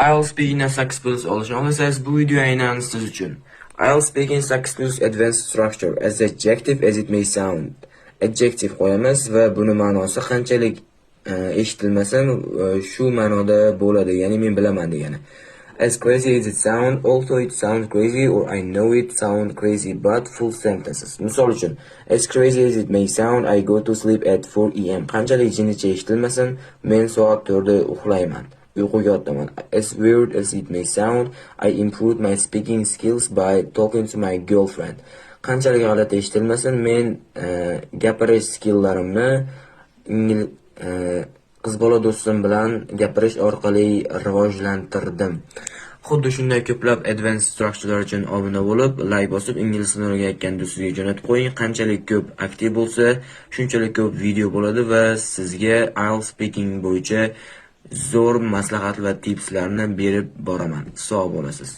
IELTS Speaking Success olishni siz bu video aynan siz uchun. IELTS Speaking Success Advanced Structure as adjective as it may sound. Adjective qo'yamiz va buni ma'nosi qanchalik eshitilmasa shu ma'noda bo'ladi, ya'ni men bilaman degani. As crazy as it sound, although it sounds crazy or I know it sound crazy but full sentences. Misol uchun, as crazy as it may sound, I go to sleep at 4 am. Qanchalik jinicha eshitilmasin, men soat 4 da uxlayman. Uyquga yotaman. As weird as it may sound, I improved my speaking skills by talking to my girlfriend. Qanchalik g'alati eshitilmasin, men gapirish skilllarimni qiz bola do'stim bilan gapirish orqali rivojlantirdim. Xuddi shunday ko'plab advanced structurelar uchun obuna bo'lib, like bosib, ingliz tilini o'rganayotgan do'stingizga jo'natib qo'ying. Qanchalik ko'p aktiv bo'lsa, shunchalik ko'p video bo'ladi va sizga IELTS speaking bo'yicha zo'r maslahat va tipslarni berib boraman. Sog' bo'lasiz.